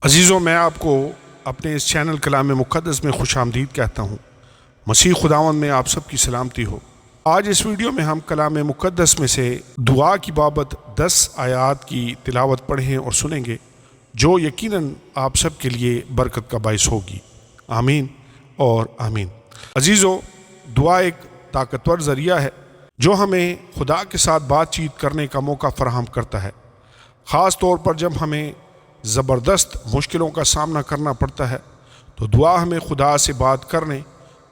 عزیزوں، میں آپ کو اپنے اس چینل کلام مقدس میں خوش آمدید کہتا ہوں۔ مسیح خداوند میں آپ سب کی سلامتی ہو۔ آج اس ویڈیو میں ہم کلام مقدس میں سے دعا کی بابت 10 آیات کی تلاوت پڑھیں اور سنیں گے، جو یقیناً آپ سب کے لیے برکت کا باعث ہوگی۔ آمین اور آمین۔ عزیزوں، دعا ایک طاقتور ذریعہ ہے جو ہمیں خدا کے ساتھ بات چیت کرنے کا موقع فراہم کرتا ہے، خاص طور پر جب ہمیں زبردست مشکلوں کا سامنا کرنا پڑتا ہے تو دعا ہمیں خدا سے بات کرنے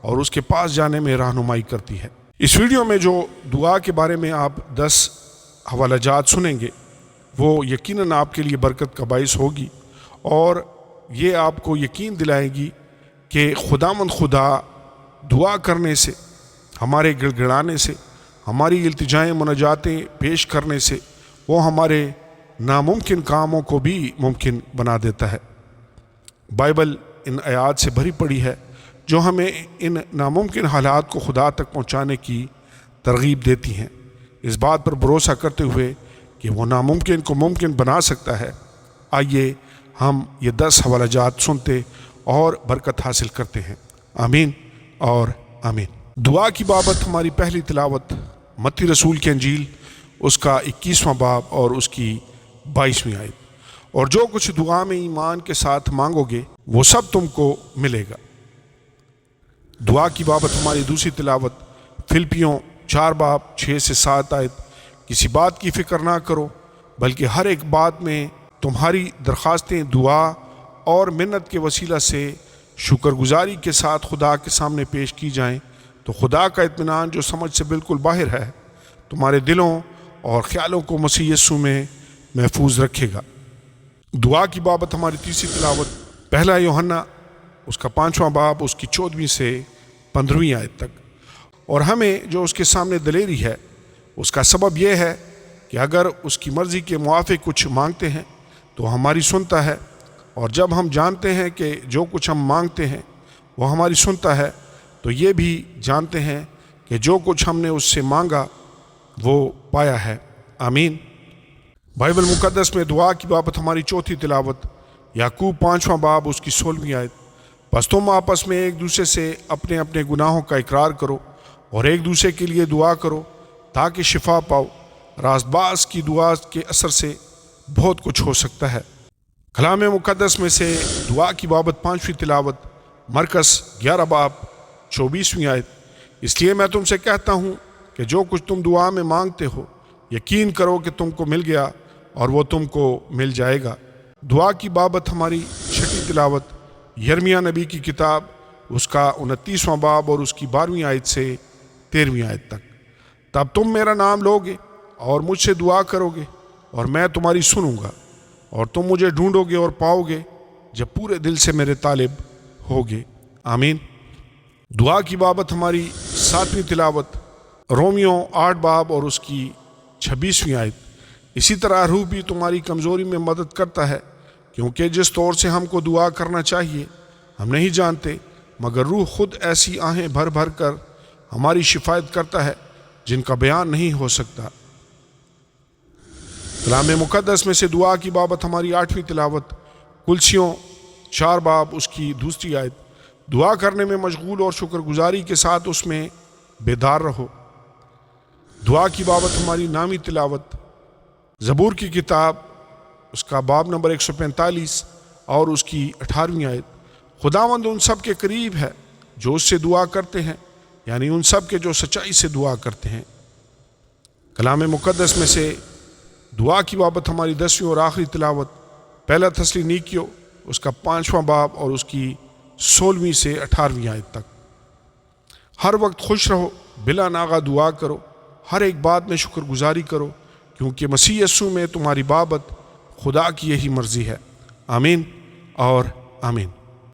اور اس کے پاس جانے میں رہنمائی کرتی ہے۔ اس ویڈیو میں جو دعا کے بارے میں آپ 10 حوالہ جات سنیں گے وہ یقیناً آپ کے لیے برکت کا باعث ہوگی، اور یہ آپ کو یقین دلائے گی کہ خداوند خدا دعا کرنے سے، ہمارے گڑ گڑانے سے، ہماری التجائیں مناجاتیں پیش کرنے سے وہ ہمارے ناممکن کاموں کو بھی ممکن بنا دیتا ہے۔ بائبل ان آیات سے بھری پڑی ہے جو ہمیں ان ناممکن حالات کو خدا تک پہنچانے کی ترغیب دیتی ہیں، اس بات پر بھروسہ کرتے ہوئے کہ وہ ناممکن کو ممکن بنا سکتا ہے۔ آئیے ہم یہ 10 حوالہ جات سنتے اور برکت حاصل کرتے ہیں۔ آمین اور آمین۔ دعا کی بابت ہماری پہلی تلاوت متی رسول کی انجیل، اس کا 21واں باب اور اس کی 22ویں آیت۔ اور جو کچھ دعا میں ایمان کے ساتھ مانگو گے وہ سب تم کو ملے گا۔ دعا کی بابت ہماری دوسری تلاوت فلپیوں 4 باب 6 سے 7 آیت۔ کسی بات کی فکر نہ کرو، بلکہ ہر ایک بات میں تمہاری درخواستیں دعا اور منت کے وسیلہ سے شکر گزاری کے ساتھ خدا کے سامنے پیش کی جائیں، تو خدا کا اطمینان جو سمجھ سے بالکل باہر ہے تمہارے دلوں اور خیالوں کو مسیح یسوع میں محفوظ رکھے گا۔ دعا کی بابت ہماری تیسری تلاوت پہلا یوحنا، اس کا 5واں باب، اس کی 14ویں سے 15ویں آیت تک۔ اور ہمیں جو اس کے سامنے دلیری ہے اس کا سبب یہ ہے کہ اگر اس کی مرضی کے موافق کچھ مانگتے ہیں تو ہماری سنتا ہے، اور جب ہم جانتے ہیں کہ جو کچھ ہم مانگتے ہیں وہ ہماری سنتا ہے تو یہ بھی جانتے ہیں کہ جو کچھ ہم نے اس سے مانگا وہ پایا ہے۔ آمین۔ بائبل مقدس میں دعا کی بابت ہماری چوتھی تلاوت یعقوب 5واں باب، اس کی 16ویں آیت۔ بس تم آپس میں ایک دوسرے سے اپنے اپنے گناہوں کا اقرار کرو اور ایک دوسرے کے لیے دعا کرو تاکہ شفا پاؤ۔ راست باز کی دعا کے اثر سے بہت کچھ ہو سکتا ہے۔ کلام مقدس میں سے دعا کی بابت 5ویں تلاوت مرکز 11 باب 24ویں آیت۔ اس لیے میں تم سے کہتا ہوں کہ جو کچھ تم دعا میں مانگتے ہو یقین کرو کہ تم کو مل گیا اور وہ تم کو مل جائے گا۔ دعا کی بابت ہماری چھٹی تلاوت یرمیہ نبی کی کتاب، اس کا 29واں باب اور اس کی 12ویں آیت سے 13ویں آیت تک۔ تب تم میرا نام لو گے اور مجھ سے دعا کرو گے اور میں تمہاری سنوں گا، اور تم مجھے ڈھونڈو گے اور پاؤ گے جب پورے دل سے میرے طالب ہوگے۔ آمین۔ دعا کی بابت ہماری 7ویں تلاوت رومیوں 8 باب اور اس کی 26ویں آیت۔ اسی طرح روح بھی تمہاری کمزوری میں مدد کرتا ہے، کیونکہ جس طور سے ہم کو دعا کرنا چاہیے ہم نہیں جانتے، مگر روح خود ایسی آہیں بھر بھر کر ہماری شفاعت کرتا ہے جن کا بیان نہیں ہو سکتا۔ کلام مقدس میں سے دعا کی بابت ہماری 8ویں تلاوت کلسیوں 4 باب، اس کی 2 آیت۔ دعا کرنے میں مشغول اور شکر گزاری کے ساتھ اس میں بیدار رہو۔ دعا کی بابت ہماری 9ویں تلاوت زبور کی کتاب، اس کا باب نمبر 145 اور اس کی 18ویں آیت۔ خداوند ان سب کے قریب ہے جو اس سے دعا کرتے ہیں، یعنی ان سب کے جو سچائی سے دعا کرتے ہیں۔ کلام مقدس میں سے دعا کی بابت ہماری 10ویں اور آخری تلاوت پہلا تسالونیکیوں، اس کا 5واں باب اور اس کی 16ویں سے 18ویں آیت تک۔ ہر وقت خوش رہو، بلا ناغہ دعا کرو، ہر ایک بات میں شکر گزاری کرو، کیونکہ مسیح یسوع میں تمہاری بابت خدا کی یہی مرضی ہے۔ آمین اور آمین۔